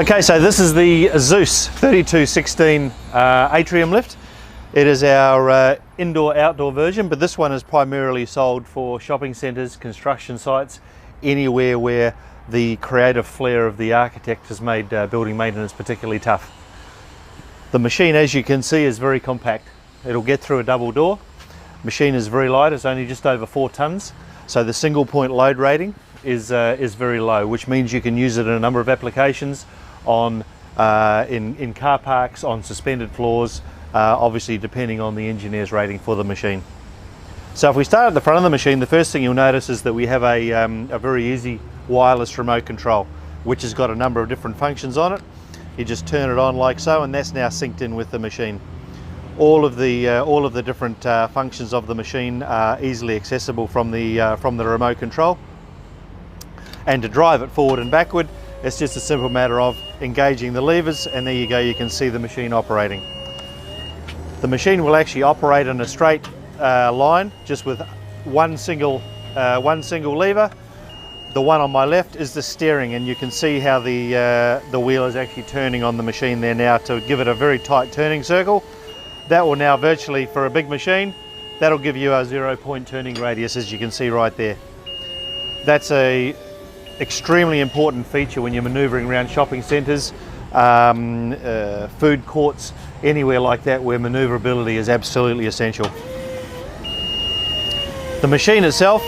Okay, so this is the Zeus 3216 Atrium lift. It is our indoor-outdoor version, but this one is primarily sold for shopping centres, construction sites, anywhere where the creative flair of the architect has made building maintenance particularly tough. The machine, as you can see, is very compact. It'll get through a double door. Machine is very light, it's only just over 4 tonnes, so the single point load rating is very low, which means you can use it in a number of applications on in car parks, on suspended floors, obviously depending on the engineer's rating for the machine. So if we start at the front of the machine, the first thing you'll notice is that we have a very easy wireless remote control, which has got a number of different functions on it. You just turn it on like so, and that's now synced in with the machine. All of the different functions of the machine are easily accessible from the remote control. And to drive it forward and backward, it's just a simple matter of engaging the levers, and there you go, you can see the machine operating. The machine will actually operate in a straight line, just with one single lever. The one on my left is the steering, and you can see how the wheel is actually turning on the machine there now to give it a very tight turning circle. That will now virtually, for a big machine, that'll give you a 0-point turning radius, as you can see right there. That's a extremely important feature when you're manoeuvring around shopping centres, food courts, anywhere like that where manoeuvrability is absolutely essential. The machine itself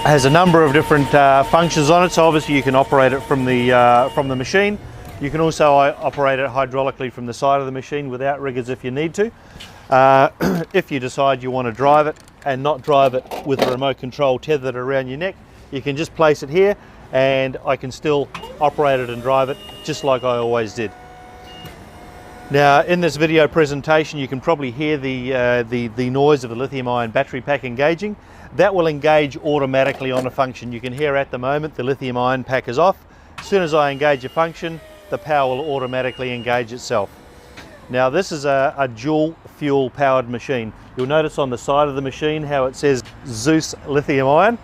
has a number of different functions on it, so obviously you can operate it from the machine. You can also operate it hydraulically from the side of the machine without riggers if you need to. If you decide you want to drive it and not drive it with a remote control tethered around your neck, you can just place it here and I can still operate it and drive it just like I always did. Now, in this video presentation, you can probably hear the noise of the lithium-ion battery pack engaging. That will engage automatically on a function. You can hear at the moment the lithium-ion pack is off. As soon as I engage a function, the power will automatically engage itself. Now, this is a dual fuel powered machine. You'll notice on the side of the machine how it says Zeus lithium-ion.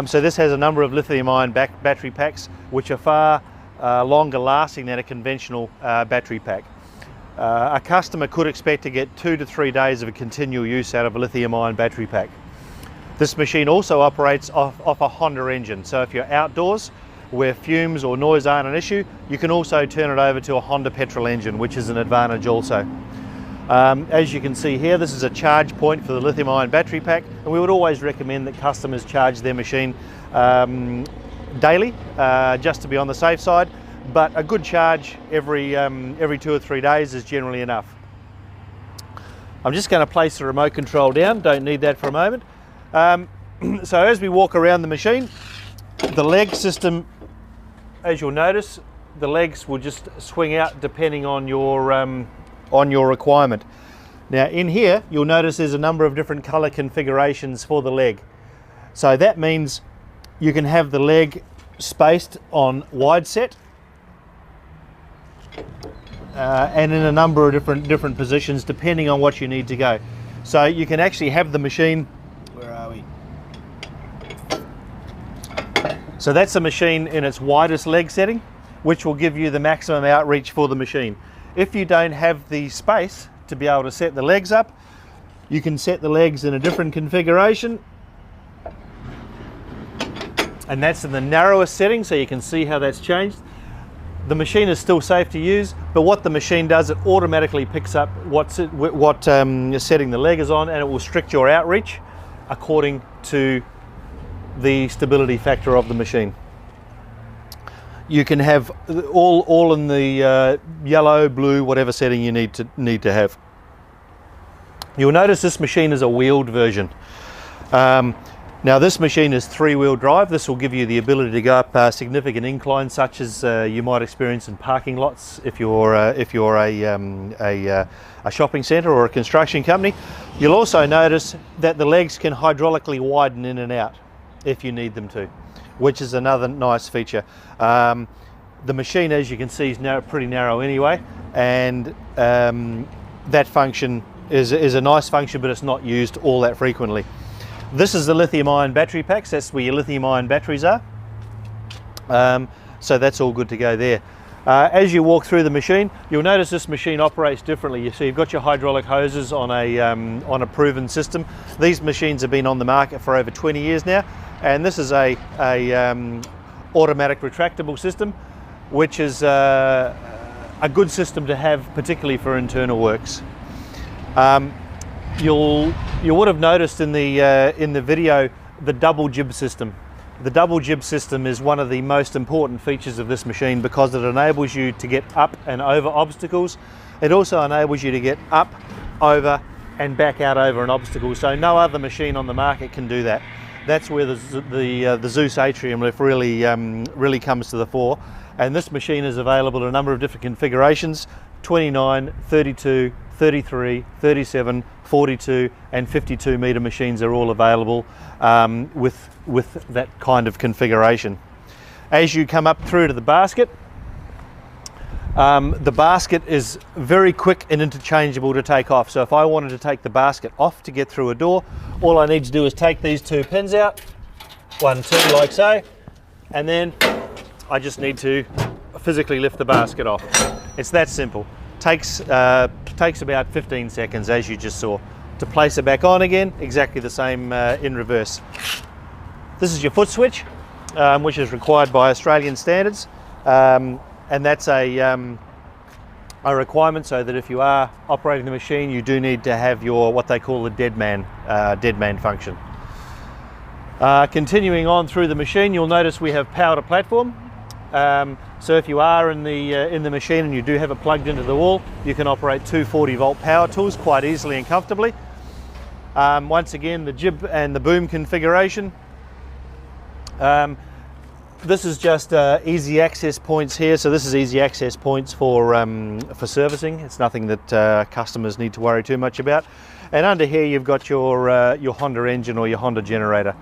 So this has a number of lithium-ion battery packs, which are far longer lasting than a conventional battery pack. A customer could expect to get 2 to 3 days of a continual use out of a lithium-ion battery pack. This machine also operates off a Honda engine, so if you're outdoors where fumes or noise aren't an issue, you can also turn it over to a Honda petrol engine, which is an advantage also. As you can see here, this is a charge point for the lithium-ion battery pack, and we would always recommend that customers charge their machine daily, just to be on the safe side, but a good charge every 2 or 3 days is generally enough. I'm just going to place the remote control down, don't need that for a moment. So as we walk around the machine, the leg system, as you'll notice, the legs will just swing out depending on your requirement. Now in here, you'll notice there's a number of different color configurations for the leg. So that means you can have the leg spaced on wide set and in a number of different positions depending on what you need to go. So you can actually have the machine, where are we? So that's the machine in its widest leg setting, which will give you the maximum outreach for the machine. If you don't have the space to be able to set the legs up, you can set the legs in a different configuration. And that's in the narrowest setting, so you can see how that's changed. The machine is still safe to use, but what the machine does, it automatically picks up what setting the leg is on, and it will restrict your outreach according to the stability factor of the machine. You can have all in the yellow, blue, whatever setting you need to have. You'll notice this machine is a wheeled version. Now this machine is 3-wheel drive. This will give you the ability to go up significant inclines, such as you might experience in parking lots if you're a shopping centre or a construction company. You'll also notice that the legs can hydraulically widen in and out if you need them to, which is another nice feature. The machine, as you can see, is pretty narrow anyway, and that function is a nice function, but it's not used all that frequently. This is the lithium-ion battery packs. That's where your lithium-ion batteries are. So that's all good to go there. As you walk through the machine, you'll notice this machine operates differently. So you've got your hydraulic hoses on a proven system. These machines have been on the market for over 20 years now, and this is a automatic retractable system, which is a good system to have, particularly for internal works. You would have noticed in the video the double jib system. The double jib system is one of the most important features of this machine because it enables you to get up and over obstacles. It also enables you to get up, over and back out over an obstacle. So no other machine on the market can do that. That's where the Zeus Atrium lift really comes to the fore. And this machine is available in a number of different configurations: 29, 32, 33, 37, 42 and 52 metre machines are all available with that kind of configuration. As you come up through to the basket is very quick and interchangeable to take off. So if I wanted to take the basket off to get through a door, all I need to do is take these two pins out, 1, 2 like so, and then I just need to physically lift the basket off. It's that simple. Takes about 15 seconds, as you just saw. To place it back on again, exactly the same in reverse. This is your foot switch, which is required by Australian standards, and that's a requirement, so that if you are operating the machine, you do need to have your what they call the dead man function. Continuing on through the machine, you'll notice we have power to platform. So if you are in the machine and you do have it plugged into the wall, you can operate two 40-volt power tools quite easily and comfortably. Once again, the jib and the boom configuration. This is just easy access points here. So this is easy access points for servicing. It's nothing that customers need to worry too much about. And under here you've got your Honda engine or your Honda generator.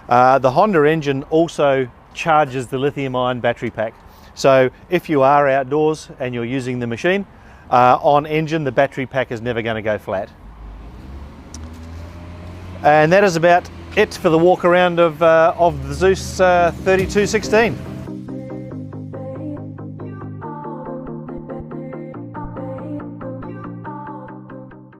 The Honda engine also charges the lithium-ion battery pack. So if you are outdoors and you're using the machine on engine, the battery pack is never going to go flat. And that is about it for the walk around of the Zeus 3216.